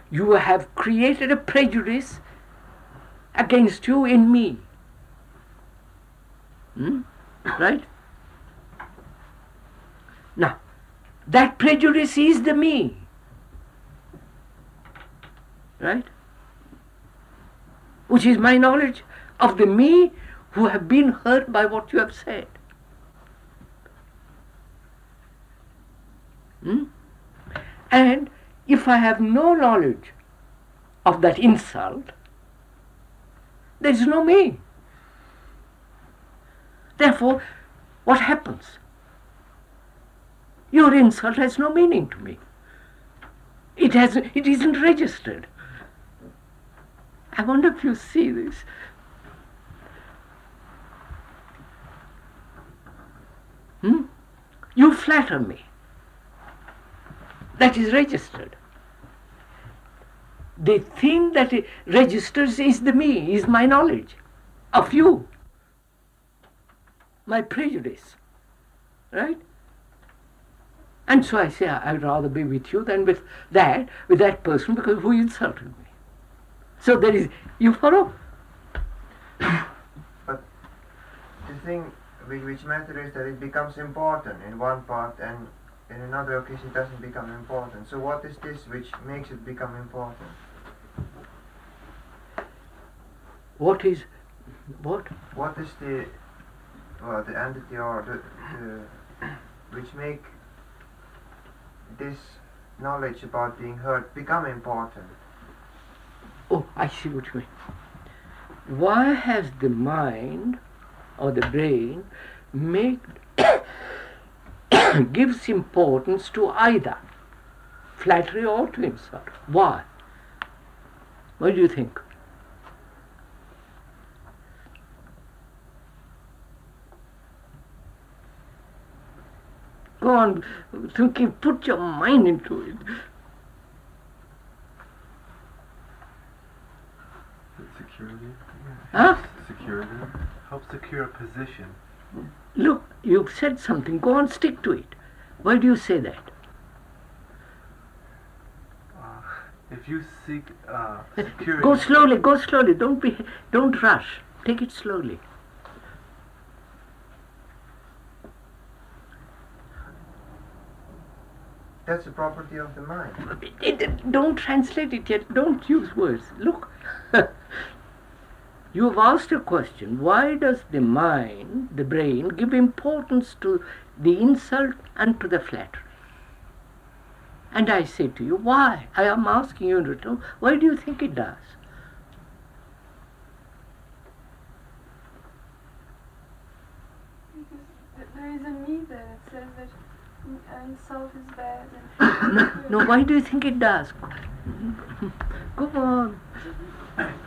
You have created a prejudice against you in me. Right? Now, that prejudice is the me. Right? Which is my knowledge of the me who have been hurt by what you have said. And if I have no knowledge of that insult, there is no me. Therefore, what happens? Your insult has no meaning to me. It isn't registered. I wonder if you see this. You flatter me. That is registered. The thing that it registers is the me, is my knowledge of you, my prejudice, right? And so I say, I'd rather be with you than with that person, because who insulted me. So there is, you follow?
But the thing which matters is that it becomes important in one part, and in another occasion it doesn't become important. So what is this which makes it become important?
What is, what?
What is the entity or the which make this knowledge about being hurt become important?
Oh, I see what you mean. Why has the mind or the brain gives importance to either flattery or to insult? Why? What do you think? Go on, thinking, put your mind into it.
Security.
Huh?
Security. Helps secure a position.
Look, you've said something, go on, stick to it. Why do you say that?
If you seek security...
Go slowly, don't rush. Take it slowly.
That's a property of the mind.
Don't translate it yet, don't use words. Look, you have asked a question, why does the mind, the brain, give importance to the insult and to the flattery? And I say to you, why? I am asking you in return, why do you think it does?
Because there is a me there that says that insult is bad. And
no, why do you think it does? Go on.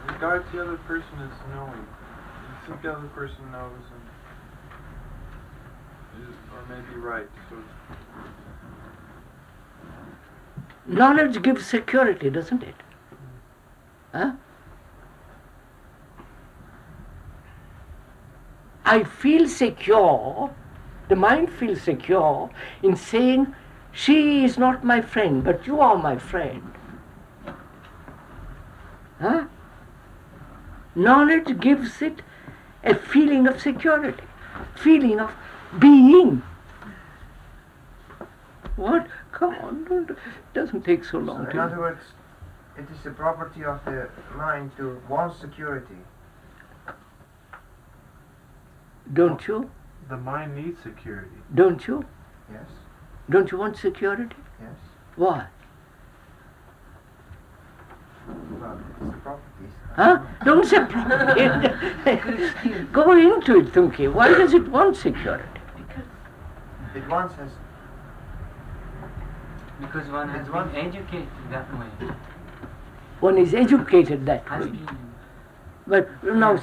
Regard the other person as knowing. You think the other person knows, or maybe right. So
knowledge gives security, doesn't it? Huh? I feel secure, the mind feels secure in saying, she is not my friend, but you are my friend. Huh? Knowledge gives it a feeling of security, feeling of being. What? Come on, it doesn't take so long.
So in other words, it is the property of the mind to want security.
Don't you?
The mind needs security.
Don't you?
Yes.
Don't you want security?
Yes.
Why?
Well, it's the properties.
Huh? Don't say property. Go into it, Tunki. Why does it want security?
Because it wants us.
Because one has been educated that way.
One is educated that way. But now,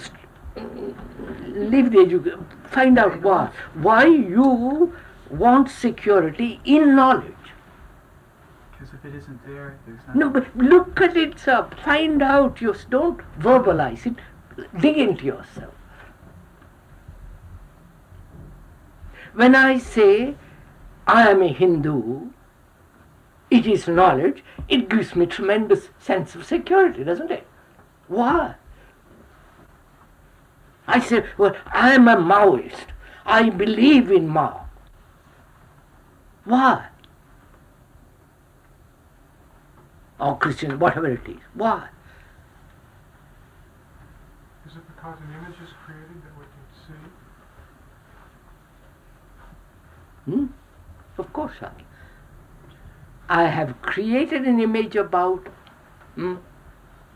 leave the education, find out why you want security in knowledge.
Because if it isn't there, there's not.
No, but look at it, sir. Find out. Just don't verbalize it. Dig into yourself. When I say I am a Hindu, it is knowledge. It gives me tremendous sense of security, doesn't it? Why? I say, well, I am a Maoist. I believe in Mao. Why? Or Christian, whatever it is. Why?
Is it because an image is created that we can see?
Of course, sir. I have created an image about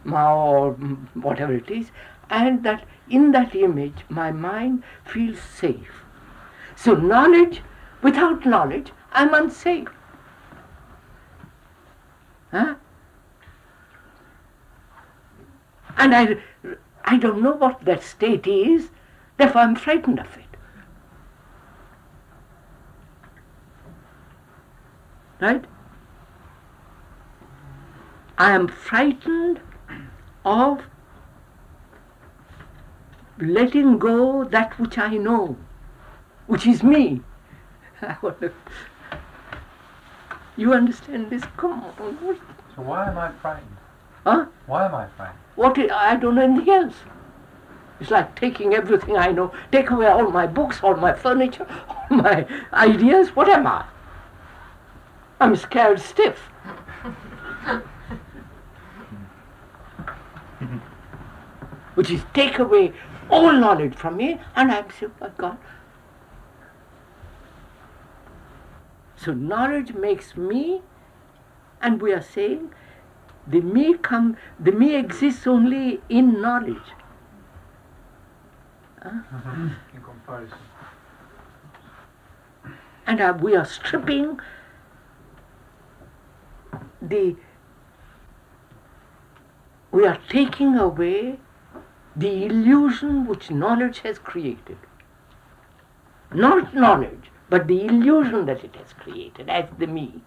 Mao or whatever it is, and that in that image my mind feels safe. So knowledge, without knowledge, I'm unsafe. Huh? And I don't know what that state is, therefore I'm frightened of it. Right? I am frightened of letting go that which I know, which is me. You understand this? Come on.
So why am I frightened?
Huh?
Why am I frightened?
I don't know anything else. It's like taking everything I know, take away all my books, all my furniture, all my ideas. What am I? I'm scared stiff. Which is take away all knowledge from me, and I'm saying, oh God. So knowledge makes me, and we are saying the me exists only in knowledge.
In comparison.
And we are stripping we are taking away the illusion which knowledge has created. Not knowledge, but the illusion that it has created as the me.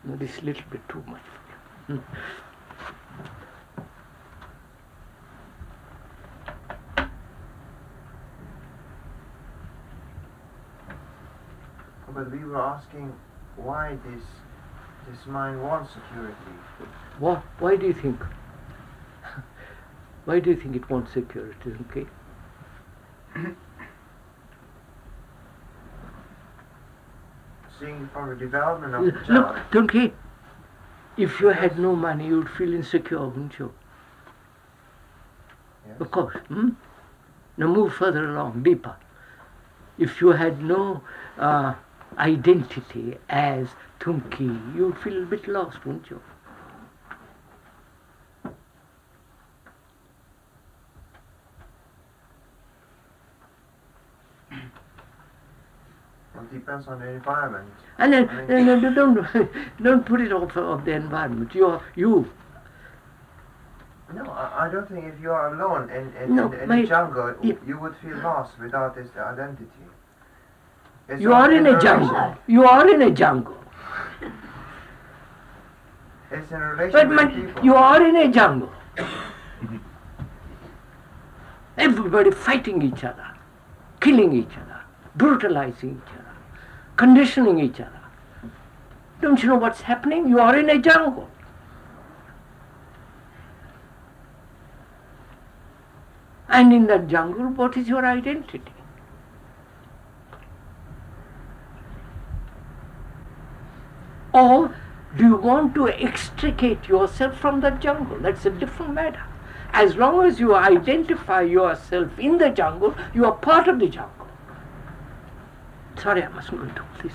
No, this is a little bit too much for you.
But we were asking why this mind wants security.
Why do you think? Why do you think it wants security? Okay.
Seeing from the development of the child.
Look, don't get. If you had no money, you'd feel insecure, wouldn't you?
Yes.
Of course. Now move further along, deeper. If you had no identity as Tumki, you'd feel a bit lost, wouldn't you?
It depends on the environment.
And then, don't put it off of the environment. You.
No, I don't think if you are alone in the jungle, you would feel lost without this identity.
You are in a jungle. You are in a jungle.
It's in a relation with people.
You are in a jungle. Everybody fighting each other, killing each other, brutalizing each other, conditioning each other. Don't you know what's happening? You are in a jungle. And in that jungle, what is your identity? Or do you want to extricate yourself from the jungle? That's a different matter. As long as you identify yourself in the jungle, you are part of the jungle. Sorry, I mustn't go into this.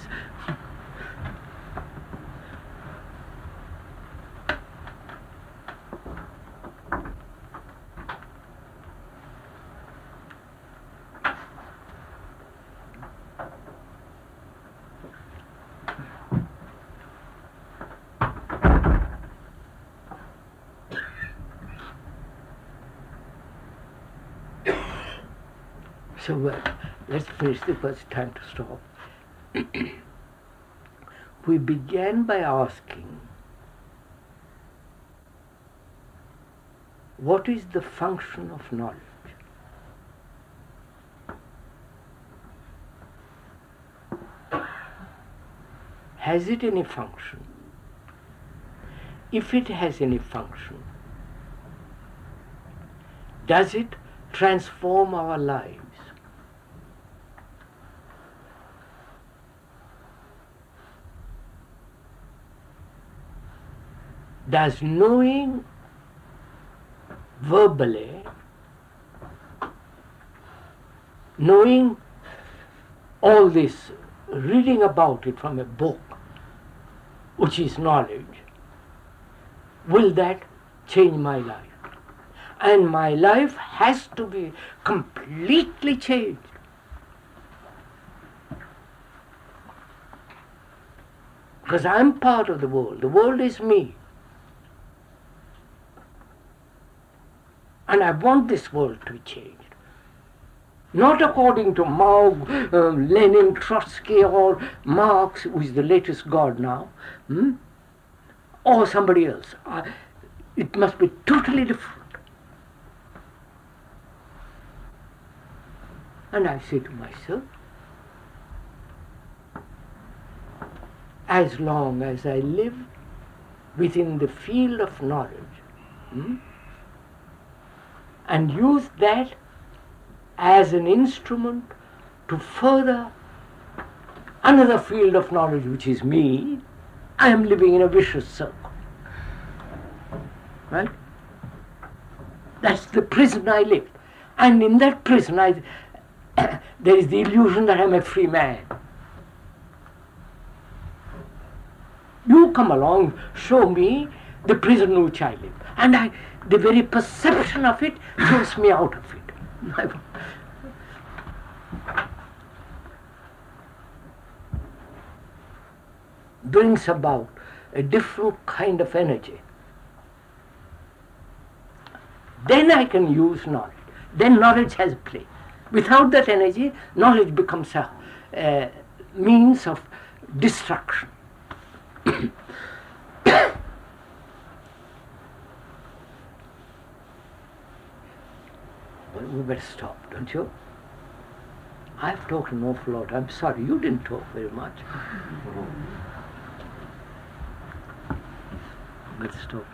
So let's finish this, because it's time to stop. We began by asking, what is the function of knowledge? Has it any function? If it has any function, does it transform our lives? Does knowing verbally, knowing all this, reading about it from a book, which is knowledge, will that change my life? And my life has to be completely changed. Because I'm part of the world is me. And I want this world to be changed. Not according to Mao, Lenin, Trotsky, or Marx, who is the latest god now, or somebody else. It must be totally different. And I say to myself, as long as I live within the field of knowledge, and use that as an instrument to further another field of knowledge, which is me, I am living in a vicious circle. Right? That's the prison I live. And in that prison, there is the illusion that I'm a free man. You come along, show me the prison in which I live. And the very perception of it throws me out of it. Brings about a different kind of energy. Then I can use knowledge. Then knowledge has a place. Without that energy, knowledge becomes a means of destruction. Well, we better stop, don't you? I've talked an awful lot. I'm sorry, you didn't talk very much. Let's stop.